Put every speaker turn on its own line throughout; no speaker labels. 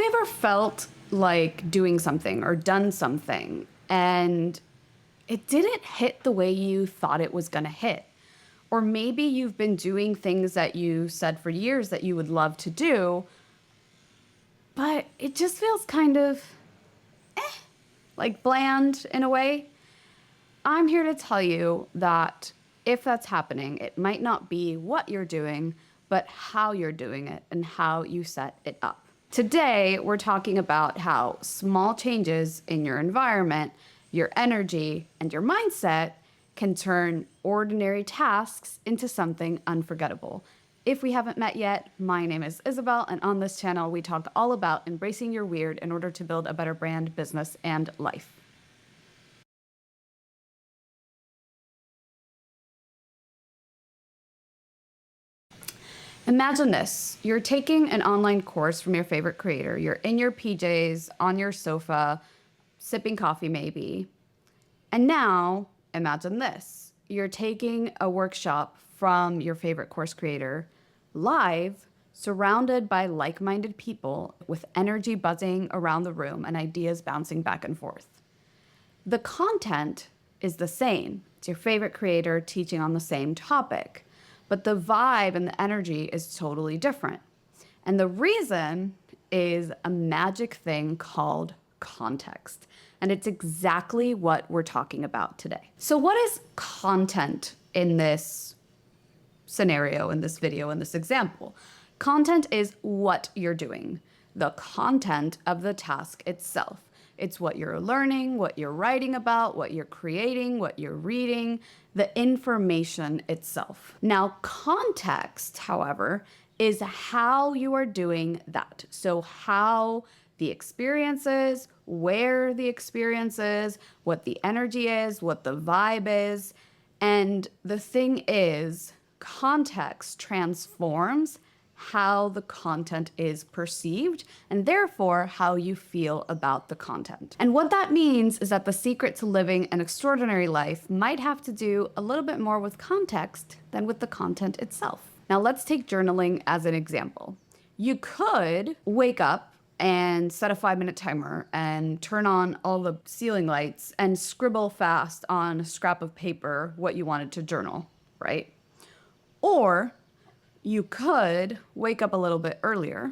ever felt like doing something or done something and it didn't hit the way you thought it was going to hit? Or maybe you've been doing things that you said for years that you would love to do, but it just feels kind of like bland in a way. I'm here to tell you that if that's happening, it might not be what you're doing, but how you're doing it and how you set it up. Today, we're talking about how small changes in your environment, your energy, and your mindset can turn ordinary tasks into something unforgettable. If we haven't met yet, my name is Isabel, and on this channel, we talk all about embracing your weird in order to build a better brand, business, and life. Imagine this. You're taking an online course from your favorite creator. You're in your PJs, on your sofa, sipping coffee maybe. And now, imagine this. You're taking a workshop from your favorite course creator live, surrounded by like-minded people with energy buzzing around the room and ideas bouncing back and forth. The content is the same. It's your favorite creator teaching on the same topic, but the vibe and the energy is totally different. And the reason is a magic thing called context. And it's exactly what we're talking about today. So what is content in this scenario, in this video, in this example? Content is what you're doing, the content of the task itself. It's what you're learning, what you're writing about, what you're creating, what you're reading, the information itself. Now, context, however, is how you are doing that. So how the experience is, where the experience is, what the energy is, what the vibe is. And the thing is, context transforms how the content is perceived and therefore how you feel about the content. And what that means is that the secret to living an extraordinary life might have to do a little bit more with context than with the content itself. Now let's take journaling as an example. You could wake up and set a 5-minute timer and turn on all the ceiling lights and scribble fast on a scrap of paper what you wanted to journal, right? Or you could wake up a little bit earlier,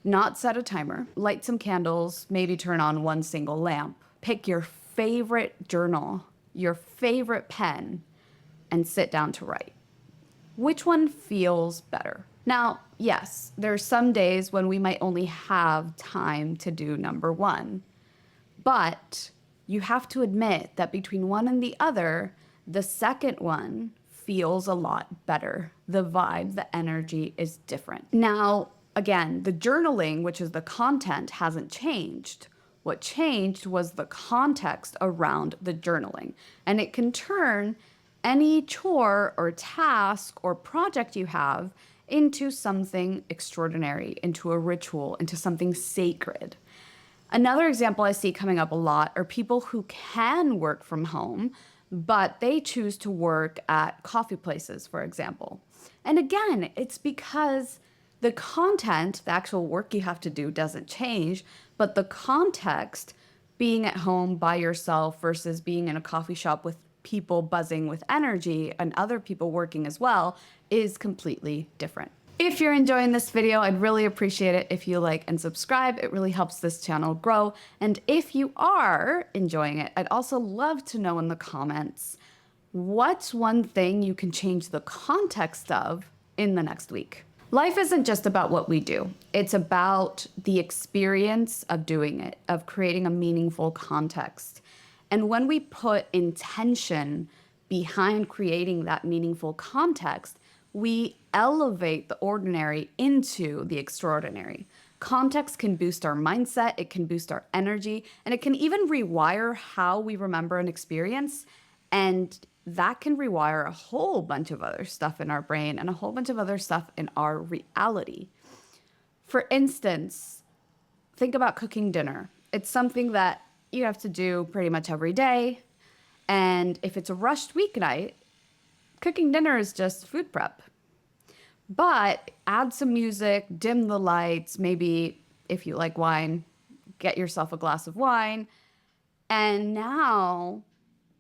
not set a timer, light some candles, maybe turn on one single lamp, pick your favorite journal, your favorite pen, and sit down to write. Which one feels better? Now, yes, there are some days when we might only have time to do number one, but you have to admit that between one and the other, the second one feels a lot better. The vibe, the energy is different. Now, again, the journaling, which is the content, hasn't changed. What changed was the context around the journaling. And it can turn any chore or task or project you have into something extraordinary, into a ritual, into something sacred. Another example I see coming up a lot are people who can work from home, but they choose to work at coffee places, for example. And again, it's because the content, the actual work you have to do doesn't change, but the context, being at home by yourself versus being in a coffee shop with people buzzing with energy and other people working as well, is completely different. If you're enjoying this video, I'd really appreciate it if you like and subscribe. It really helps this channel grow. And if you are enjoying it, I'd also love to know in the comments, what's one thing you can change the context of in the next week? Life isn't just about what we do. It's about the experience of doing it, of creating a meaningful context. And when we put intention behind creating that meaningful context, we elevate the ordinary into the extraordinary. Context can boost our mindset, it can boost our energy, and it can even rewire how we remember an experience. And that can rewire a whole bunch of other stuff in our brain and a whole bunch of other stuff in our reality. For instance, think about cooking dinner. It's something that you have to do pretty much every day. And if it's a rushed weeknight, cooking dinner is just food prep. But add some music, dim the lights, maybe If you like wine, get yourself a glass of wine. And now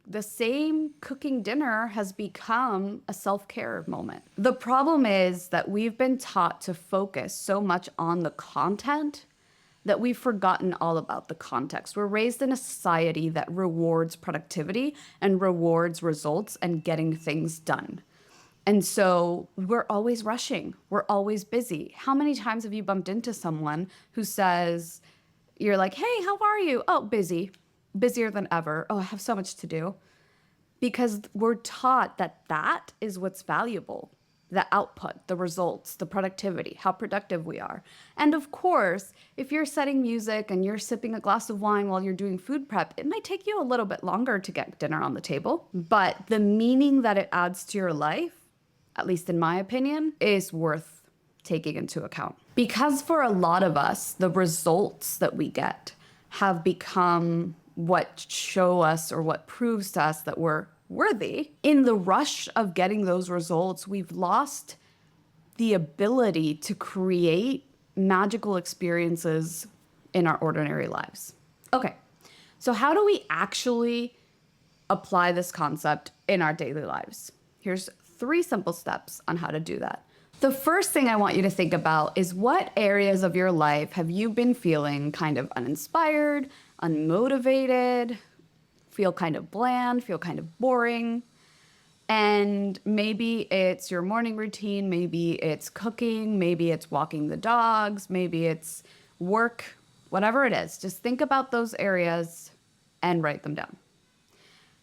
the same cooking dinner has become a self-care moment. The problem is that we've been taught to focus so much on the content that we've forgotten all about the context. We're raised in a society that rewards productivity and rewards results and getting things done. And so we're always rushing. We're always busy. How many times have you bumped into someone who says, you're like, hey, how are you? Oh, busy. Busier than ever. Oh, I have so much to do. Because we're taught that that is what's valuable. The output, the results, the productivity, how productive we are. And of course, if you're setting music and you're sipping a glass of wine while you're doing food prep, it might take you a little bit longer to get dinner on the table. But the meaning that it adds to your life, at least in my opinion, is worth taking into account. Because for a lot of us, the results that we get have become what show us or what proves to us that we're worthy. In the rush of getting those results, we've lost the ability to create magical experiences in our ordinary lives. Okay, so how do we actually apply this concept in our daily lives? Here's 3 simple steps on how to do that. The first thing I want you to think about is what areas of your life have you been feeling kind of uninspired, unmotivated, feel kind of bland, feel kind of boring. And maybe it's your morning routine, maybe it's cooking, maybe it's walking the dogs, maybe it's work, whatever it is. Just think about those areas and write them down.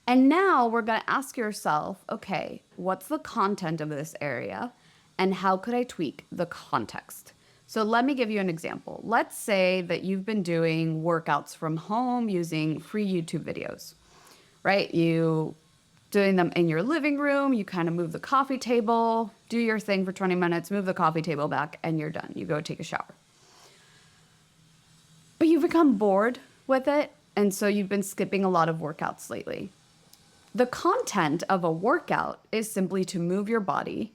And now we're going to ask yourself, okay, what's the content of this area and how could I tweak the context? So let me give you an example. Let's say that you've been doing workouts from home using free YouTube videos, right? You doing them in your living room, you kind of move the coffee table, do your thing for 20 minutes, move the coffee table back, and you're done. You go take a shower. But you've become bored with it, and so you've been skipping a lot of workouts lately. The content of a workout is simply to move your body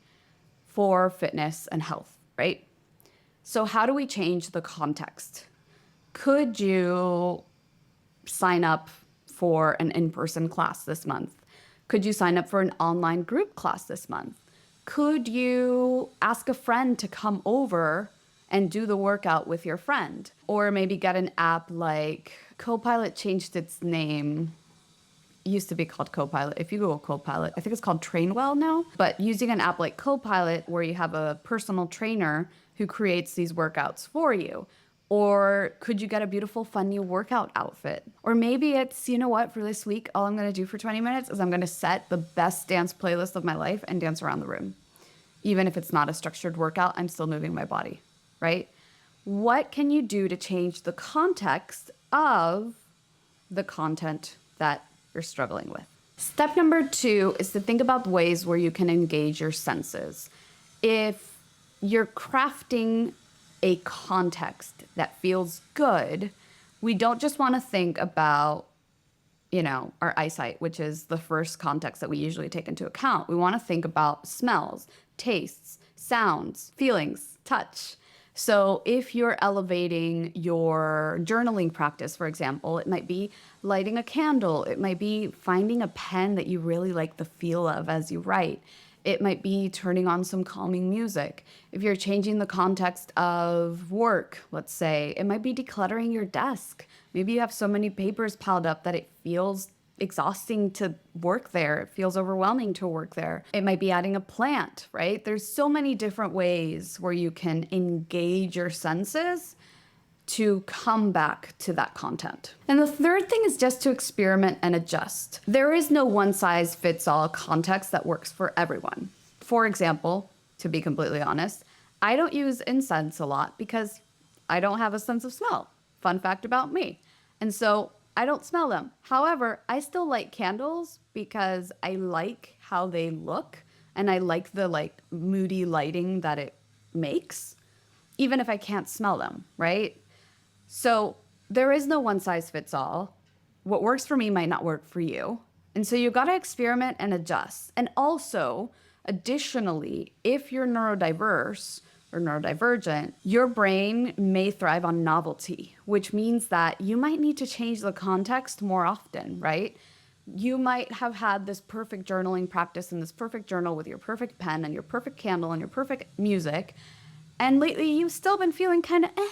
for fitness and health, right? So how do we change the context? Could you sign up for an in-person class this month? Could you sign up for an online group class this month? Could you ask a friend to come over and do the workout with your friend? Or maybe get an app like Copilot changed its name. It used to be called Copilot. If you Google Copilot, I think it's called Trainwell now. But using an app like Copilot where you have a personal trainer who creates these workouts for you. Or could you get a beautiful, fun new workout outfit? Or maybe it's, you know what, for this week, all I'm gonna do for 20 minutes is I'm gonna set the best dance playlist of my life and dance around the room. Even if it's not a structured workout, I'm still moving my body, right? What can you do to change the context of the content that you're struggling with? Step number 2 is to think about ways where you can engage your senses. If you're crafting a context that feels good, we don't just want to think about, our eyesight, which is the first context that we usually take into account. We want to think about smells, tastes, sounds, feelings, touch. So if you're elevating your journaling practice, for example, it might be lighting a candle. It might be finding a pen that you really like the feel of as you write. It might be turning on some calming music. If you're changing the context of work, let's say, it might be decluttering your desk. Maybe you have so many papers piled up that it feels exhausting to work there. It feels overwhelming to work there. It might be adding a plant, right? There's so many different ways where you can engage your senses to come back to that content. And the third thing is just to experiment and adjust. There is no one-size-fits-all context that works for everyone. For example, to be completely honest, I don't use incense a lot because I don't have a sense of smell. Fun fact about me. And so I don't smell them. However, I still light candles because I like how they look and I like the moody lighting that it makes, even if I can't smell them, right? So there is no one size fits all. What works for me might not work for you. And so you got to experiment and adjust. And also, additionally, if you're neurodiverse, or neurodivergent, your brain may thrive on novelty, which means that you might need to change the context more often, right? You might have had this perfect journaling practice and this perfect journal with your perfect pen and your perfect candle and your perfect music. And lately you've still been feeling kind of eh.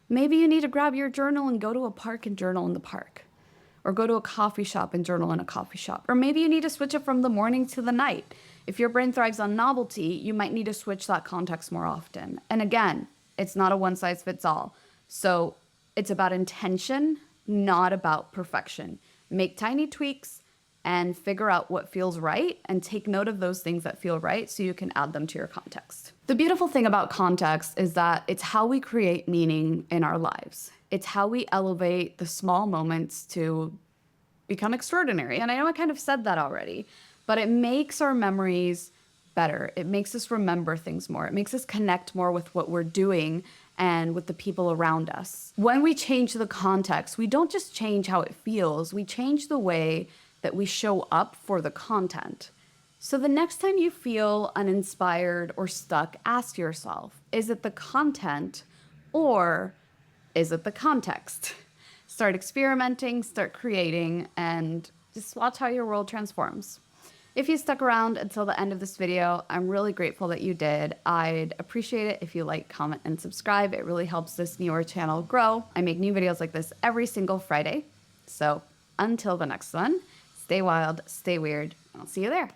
Maybe you need to grab your journal and go to a park and journal in the park. Or go to a coffee shop and journal in a coffee shop. Or maybe you need to switch it from the morning to the night. If your brain thrives on novelty, you might need to switch that context more often. And again, it's not a one size fits all. So it's about intention, not about perfection. Make tiny tweaks and figure out what feels right and take note of those things that feel right so you can add them to your context. The beautiful thing about context is that it's how we create meaning in our lives. It's how we elevate the small moments to become extraordinary. And I know I kind of said that already, but it makes our memories better. It makes us remember things more. It makes us connect more with what we're doing and with the people around us. When we change the context, we don't just change how it feels, we change the way that we show up for the content. So the next time you feel uninspired or stuck, ask yourself, is it the content or is it the context? Start experimenting, start creating, and just watch how your world transforms. If you stuck around until the end of this video, I'm really grateful that you did. I'd appreciate it if you like, comment, and subscribe. It really helps this newer channel grow. I make new videos like this every single Friday. So until the next one, stay wild, stay weird, and I'll see you there.